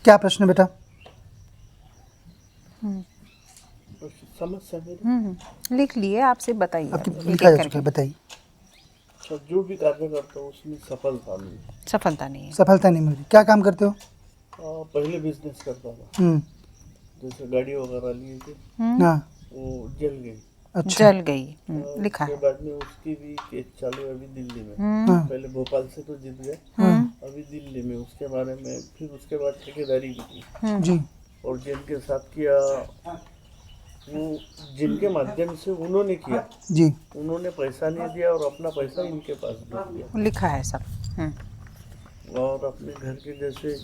क्या प्रश्न बेटा? समस्या मेरी लिख लिए, आपसे बताइए। आपकी एक लिखा एक जा चुका करके। है, बताइए। अच्छा, जो भी कार्य करता हूँ उसमें सफलता नहीं। सफलता नहीं है। सफलता नहीं मिल रही। क्या काम करते हो? पहले बिजनेस करता था, हम्म। जैसे गाड़ी वगैरह लिए थे, हाँ। वो जल गई। अच्छा। जल गई। लिखा उसके है। बाद में उसकी भी केस चालू है अभी दिल्ली में। हाँ। पहले भोपाल से तो जीत गए, अभी दिल्ली में उसके बारे में। फिर उसके बाद ठेकेदारी भी की, जी। और जिनके साथ किया वो, जिनके माध्यम से उन्होंने किया, जी। उन्होंने पैसा नहीं दिया और अपना पैसा इनके पास भेज दिया। लिखा है सब। और अपने घर के जैसे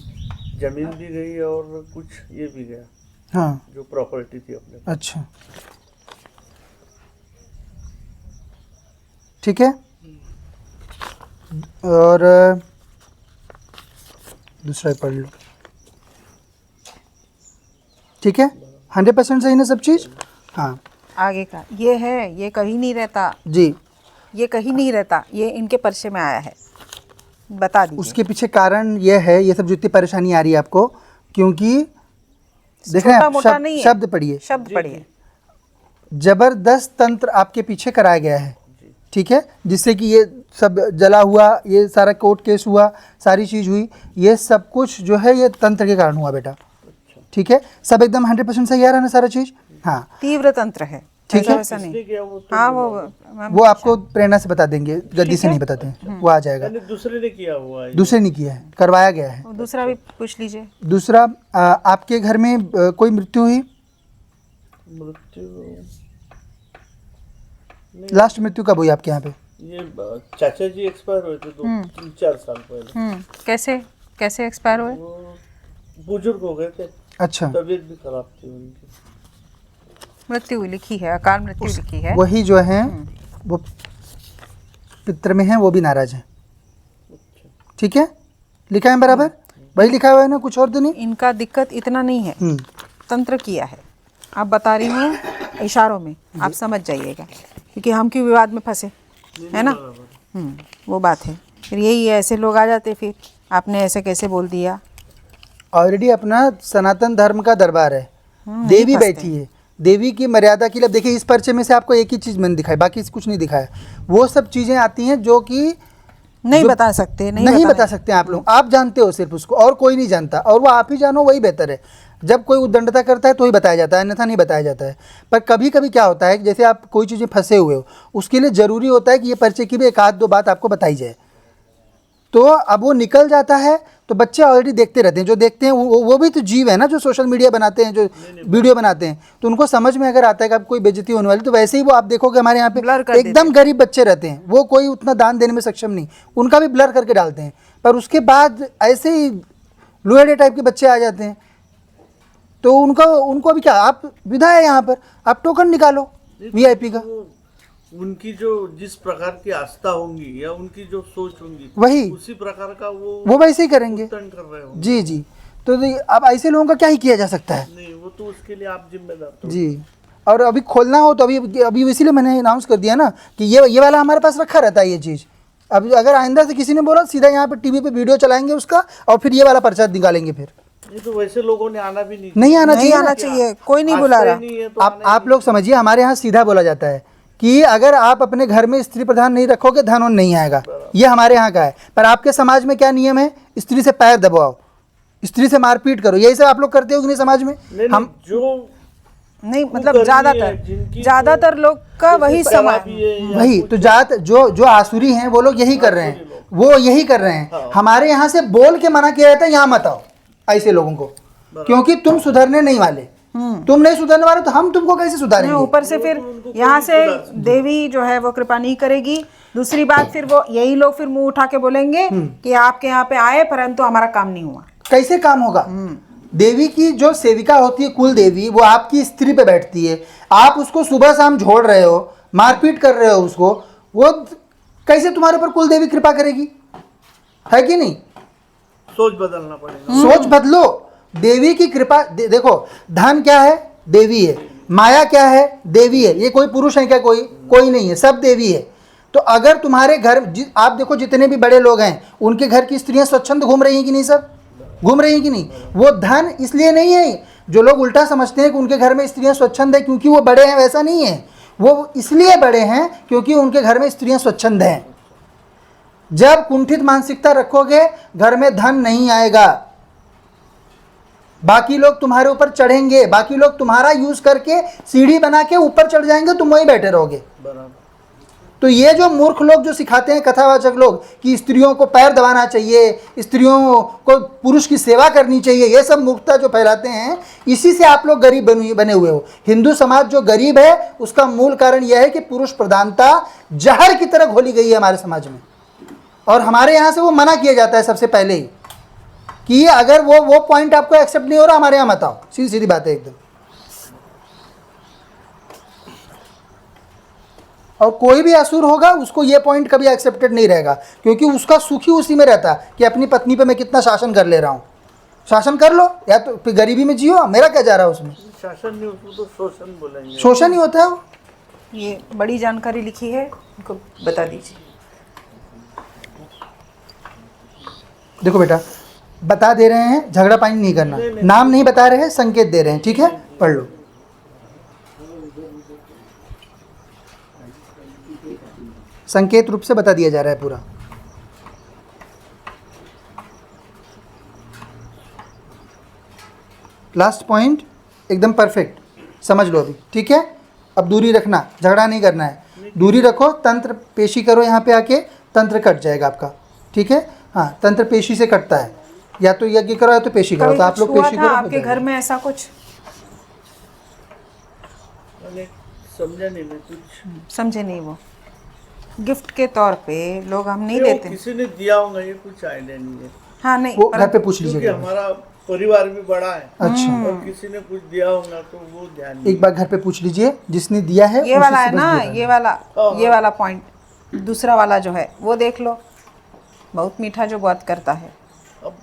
जमीन भी गई और कुछ ये भी गया, हाँ। जो प्रॉपर्टी थी अपने पास। अच्छा, ठीक है। और दूसरा पढ़ लो, ठीक है। 100% सही ना सब चीज़? हाँ आगे का ये है, ये कहीं नहीं रहता, जी। ये कहीं नहीं रहता, ये इनके पर्चे में आया है। बता दीजिए। उसके पीछे कारण ये है, ये सब जो इतनी परेशानी आ रही है आपको, क्योंकि देख रहे हैं छोटा आप, मोटा नहीं है। शब्द पढ़िए। शब्द पढ़िए। जबरदस्त तंत्र आपके पीछे कराया गया है, ठीक है, जिससे कि ये सब जला हुआ, ये सारा कोर्ट केस हुआ, सारी चीज़ हुई, ये सब कुछ जो है ये तंत्र के कारण हुआ बेटा, ठीक है। सब एकदम 100% सही आ रहा है ना सारा चीज़? हाँ तीव्र तंत्र है, ठीक ऐसा है। वैसा नहीं। इसलिए क्या वो तो हाँ वो आपको प्रेरणा से बता देंगे, गद्दी से नहीं बताते हैं, वो आ जाएगा। मैंने दूसरे ने किया हुआ है। दूसरे नहीं किया है, करवाया गया है। वो दूसरा भी पूछ लीजिए। दूसरा, आपके घर में कोई मृत्यु हुई? मृत्यु लास्ट मृत्यु कब हुई आपके यहाँ पे? ये चाचा जी एक्सपायर हुए थे 2-3-4 साल पहले। कैसे कैसे एक्सपायर हुए? वो बुजुर्ग हो गए थे, अच्छा, तबीयत भी खराब थी उनकी। मृत्यु लिखी है, अकाल मृत्यु लिखी है। वही जो है वो पित्र में है, वो भी नाराज है, ठीक है, लिखा है बराबर, वही लिखा हुआ है ना, कुछ और तो नहीं? इनका दिक्कत इतना नहीं है, तंत्र किया है। आप बता रही हूँ इशारों में, आप समझ जाइएगा, क्योंकि हम क्यों विवाद में फंसे, है ना। वो बात है। फिर यही है, ऐसे लोग आ जाते, फिर आपने ऐसे कैसे बोल दिया। ऑलरेडी अपना सनातन धर्म का दरबार है, देवी बैठी है, देवी की मर्यादा के लिए। देखिए इस पर्चे में से आपको एक ही चीज़ मैंने दिखाई, बाकी कुछ नहीं दिखाया। वो सब चीज़ें आती हैं जो कि नहीं बता सकते, नहीं बता सकते हैं आप लोग, आप जानते हो सिर्फ उसको, और कोई नहीं जानता, और वो आप ही जानो वही बेहतर है। जब कोई उद्दंडता करता है तो ही बताया जाता है, अन्यथा नहीं बताया जाता है। पर कभी कभी क्या होता है, जैसे आप कोई चीज़ें फंसे हुए हो, उसके लिए ज़रूरी होता है कि ये पर्चे की भी एक आध दो बात आपको बताई जाए। तो अब वो निकल जाता है तो बच्चे ऑलरेडी देखते रहते हैं, जो देखते हैं वो भी तो जीव है ना, जो सोशल मीडिया बनाते हैं, जो वीडियो बनाते हैं, तो उनको समझ में अगर आता है कि अब कोई बेइज्जती होने वाली, तो वैसे ही वो आप देखोगे हमारे यहाँ पे एकदम गरीब बच्चे रहते हैं, वो कोई उतना दान देने में सक्षम नहीं, उनका भी ब्लर करके डालते हैं। पर उसके बाद ऐसे ही लोहेड़े टाइप के बच्चे आ जाते हैं, तो उनको अभी क्या, आप विधा है यहाँ पर, आप टोकन निकालो VIP का। उनकी जो जिस प्रकार की आस्था होंगी या उनकी जो सोच होंगी, वही उसी प्रकार का वो वैसे ही करेंगे। उत्तन कर रहे होंगे। जी जी। तो अब ऐसे लोगों का क्या ही किया जा सकता है? नहीं, वो तो उसके लिए आप जिम्मेदार तो। जी। और अभी खोलना हो तो अभी इसीलिए मैंने अनाउंस कर दिया ना कि ये वाला हमारे पास रखा रहता है ये चीज़। अब अगर आइंदा से किसी ने बोला, सीधा यहाँ पे टीवी पे वीडियो चलाएंगे उसका, और फिर ये वाला पर्चा निकालेंगे। फिर ये तो वैसे लोगों ने आना भी नहीं आना नहीं आना चाहिए, कोई नहीं बुला रहा। नहीं है तो आप लोग समझिए, हमारे यहाँ सीधा बोला जाता है कि अगर आप अपने घर में स्त्री प्रधान नहीं रखोगे, धन उन नहीं आएगा, ये हमारे यहाँ का है। पर आपके समाज में क्या नियम है? स्त्री से पैर दबाओ, स्त्री से मारपीट करो, यही सब आप लोग करते हो कि नहीं समाज में? हम जो नहीं, मतलब ज्यादातर लोग का वही समाज, वही तो जो आसुरी हैं वो लोग यही कर रहे हैं, वो यही कर रहे हैं। हमारे यहाँ से बोल के मना किया जाता है, यहाँ मत आओ ऐसे लोगों को, क्योंकि तुम सुधरने नहीं वाले, तुम नहीं सुधरने वाले तो हम तुमको कैसे सुधारेंगे? ऊपर से फिर यहाँ से देवी जो है वो कृपा नहीं करेगी। दूसरी बात, फिर वो यही लोग फिर मुंह उठा के बोलेंगे कि आपके यहाँ पे आए परंतु हमारा काम नहीं हुआ। कैसे काम होगा? देवी की जो सेविका होती है, कुल देवी, वो आपकी स्त्री पे बैठती है, आप उसको सुबह शाम झोड़ रहे हो, मारपीट कर रहे हो उसको, वो कैसे तुम्हारे ऊपर कुल देवी कृपा करेगी? है कि नहीं? सोच बदलना पड़ेगा। सोच बदलो। देवी की कृपा देखो, धन क्या है? देवी है। माया क्या है? देवी है। ये कोई पुरुष है क्या? कोई नहीं है, सब देवी है। तो अगर तुम्हारे घर आप देखो, जितने भी बड़े लोग हैं उनके घर की स्त्रियां स्वच्छंद घूम रही हैं कि नहीं? सब घूम रही हैं कि नहीं? वो धन इसलिए नहीं है, जो लोग उल्टा समझते हैं कि उनके घर में स्त्रियां स्वच्छंद है क्योंकि वो बड़े हैं, वैसा नहीं है। वो इसलिए बड़े हैं क्योंकि उनके घर में स्त्रियां स्वच्छंद हैं। जब कुंठित मानसिकता रखोगे घर में धन नहीं आएगा, बाकी लोग तुम्हारे ऊपर चढ़ेंगे, बाकी लोग तुम्हारा यूज करके सीढ़ी बना के ऊपर चढ़ जाएंगे, तुम वहीं बैठे रहोगे। बराबर। तो ये जो मूर्ख लोग जो सिखाते हैं कथावाचक लोग कि स्त्रियों को पैर दबाना चाहिए, स्त्रियों को पुरुष की सेवा करनी चाहिए, ये सब मूर्खता जो फैलाते हैं, इसी से आप लोग गरीब बने हुए हो। हिंदू समाज जो गरीब है उसका मूल कारण यह है कि पुरुष प्रधानता जहर की तरह घोली गई है हमारे समाज में, और हमारे यहाँ से वो मना किया जाता है सबसे पहले ही कि अगर वो पॉइंट आपको एक्सेप्ट नहीं हो रहा, हमारे यहाँ मत आओ। सीधी सीधी बात है एकदम। और कोई भी असुर होगा उसको ये पॉइंट कभी एक्सेप्टेड नहीं रहेगा, क्योंकि उसका सुख ही उसी में रहता है कि अपनी पत्नी पे मैं कितना शासन कर ले रहा हूँ। शासन कर लो, या तो फिर गरीबी में जियो, मेरा क्या जा रहा है उसमें? शासन नहीं, उसको तो शोषण बोलेंगे। शोषण ही होता है वो। ये बड़ी जानकारी लिखी है, इनको बता दीजिए। देखो बेटा, बता दे रहे हैं, झगड़ा पानी नहीं करना, नाम नहीं बता रहे हैं, संकेत दे रहे हैं, ठीक है? पढ़ लो। संकेत रूप से बता दिया जा रहा है पूरा। लास्ट पॉइंट एकदम परफेक्ट, समझ लो अभी, ठीक है? अब दूरी रखना, झगड़ा नहीं करना है, दूरी रखो। तंत्र पेशी करो, यहाँ पे आके तंत्र कट जाएगा आपका, ठीक है? हाँ, तंत्र पेशी से कटता है, या तो यज्ञ करो या तो पेशी करो। तो आप लोग पेशी करो। आपके घर में ऐसा कुछ मैंने समझा नहीं, मैं कुछ समझे नहीं। वो गिफ्ट के तौर पे लोग हम नहीं वो देते। किसी ने दिया होगा, ये कुछ आइडिया नहीं है, हाँ नहीं, वो घर पे पूछ क्योंकि लीजिएगा। हमारा परिवार भी बड़ा है। अच्छा, और किसी ने कुछ दिया होगा तो वो ध्यान नहीं। एक बार घर पे पूछ लीजिए, जिसने दिया है ये उसी वाला से है बस ना, दिया है। ये वाला पॉइंट। दूसरा वाला जो है वो देख लो, बहुत मीठा जो बात करता है। अब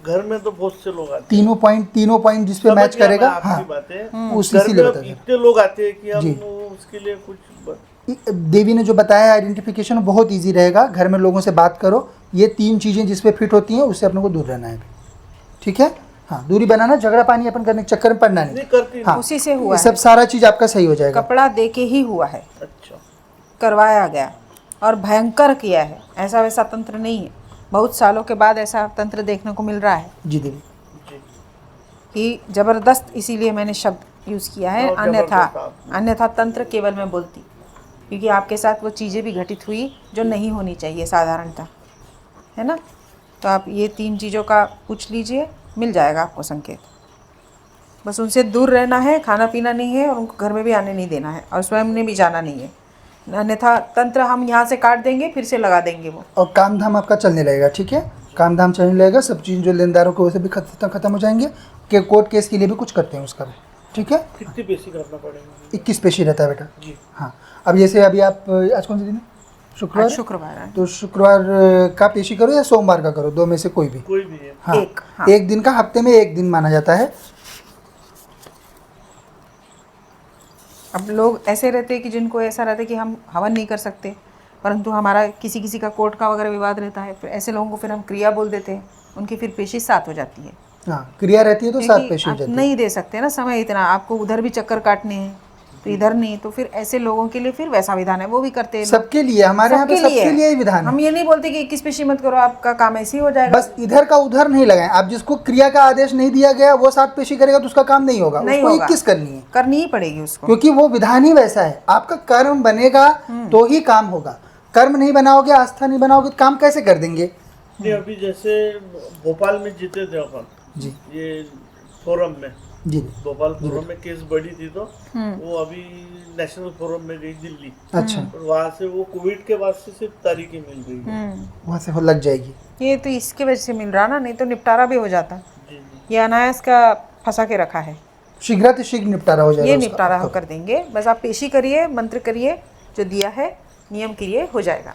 घर में तो बहुत से लोग आते हैं। तीनों पॉइंट जिस पे समझ मैच गया करेगा, मैं आपकी हाँ, बातें। उसी घर से में बता अब दे। इतने लोग आते हैं कि जी। हम उसके लिए कुछ देवी ने जो बताया आइडेंटिफिकेशन बहुत इजी रहेगा। घर में लोगों से बात करो, ये 3 चीज़ें जिस पे फिट होती हैं उससे अपने को दूर रहना है, ठीक है? हाँ, दूरी बनाना, झगड़ा पानी अपन करने के चक्कर में पड़ना नहीं नहीं। करती। हाँ, उसी से हुआ ये सब है। सारा चीज़ आपका सही हो जाएगा। कपड़ा दे के ही हुआ है, अच्छा, करवाया गया और भयंकर किया है। ऐसा वैसा तंत्र नहीं है। बहुत सालों के बाद ऐसा तंत्र देखने को मिल रहा है जी देवी, जी। कि जबरदस्त, इसीलिए मैंने शब्द यूज़ किया है। बहुत जबरदस्त आपने। अन्यथा तंत्र केवल मैं बोलती, क्योंकि आपके साथ वो चीज़ें भी घटित हुई जो नहीं होनी चाहिए साधारणतः, है ना? तो आप ये 3 चीज़ों का पूछ लीजिए, मिल जाएगा आपको संकेत। बस उनसे दूर रहना है, खाना पीना नहीं है, और उनको घर में भी आने नहीं देना है, और स्वयं ने भी जाना नहीं है। अन्यथा तंत्र हम यहाँ से काट देंगे, फिर से लगा देंगे वो। और काम धाम आपका चलने लगेगा, ठीक है? काम धाम चलने लगेगा, सब चीज़ जो लेनदारों को वैसे भी खत्म हो जाएंगे। कि कोर्ट केस के लिए भी कुछ करते हैं उसका भी, ठीक है? कितनी पेशी करना पड़ेगा? 21 पेशी रहता है बेटा। जी। हाँ, अब जैसे अभी आप आज कौन से दिन है? शुक्रवार। आज शुक्रवार है। तो शुक्रवार का पेशी करो या सोमवार का करो, 2 में से कोई भी। कोई भी है। हाँ, हाँ। एक दिन का, हफ्ते में 1 दिन माना जाता है। अब लोग ऐसे रहते हैं कि जिनको ऐसा रहता है कि हम हवन नहीं कर सकते, परंतु हमारा किसी का कोर्ट का वगैरह विवाद रहता है, फिर ऐसे लोगों को फिर हम क्रिया बोल देते हैं, उनकी फिर पेशी 7 हो जाती है। हाँ, क्रिया रहती है तो 7 क्योंकि पेशी हो आप जाती है। नहीं दे सकते ना समय इतना, आपको उधर भी चक्कर काटने हैं तो इधर नहीं, तो फिर ऐसे लोगों के लिए फिर वैसा विधान है, वो भी करते हैं लोग। सबके लिए, हमारे यहाँ पे सबके लिए ही विधान है। हम ये नहीं बोलते कि 21 पेशी मत करो, आपका काम ऐसे ही हो जाएगा। बस इधर का उधर नहीं लगाएं। आप जिसको क्रिया का आदेश नहीं दिया गया वो 7 पेशी करेगा तो उसका काम नहीं होगा, नहीं उसको होगा। 21 करनी है, करनी ही पड़ेगी उसको, क्योंकि वो विधान ही वैसा है। आपका कर्म बनेगा तो ही काम होगा। कर्म नहीं बनाओगे, आस्था नहीं बनाओगे तो काम कैसे कर देंगे? नहीं, अभी जैसे भोपाल में जीते थे अपन जी ये फोरम में, जी भोपाल फोरम में केस बढ़ी थी, तो वो अभी नेशनल फोरम में गई दिल्ली, अच्छा, और वहाँ से वो कोविड के बाद से सिर्फ तारीखें मिल रही है। वहाँ से लग जाएगी। ये तो इसके वजह से मिल रहा ना, नहीं तो निपटारा भी हो जाता। जी जी। ये अनायास का फंसा के रखा है, शीघ्र निपटारा हो जाएगा ये उसका। निपटारा हम कर देंगे। बस आप पेशी करिए, मंत्र करिए, जो दिया है नियम करिए, हो जाएगा।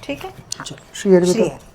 ठीक है? चलो, श्री हरि श्री बेटा। हरि।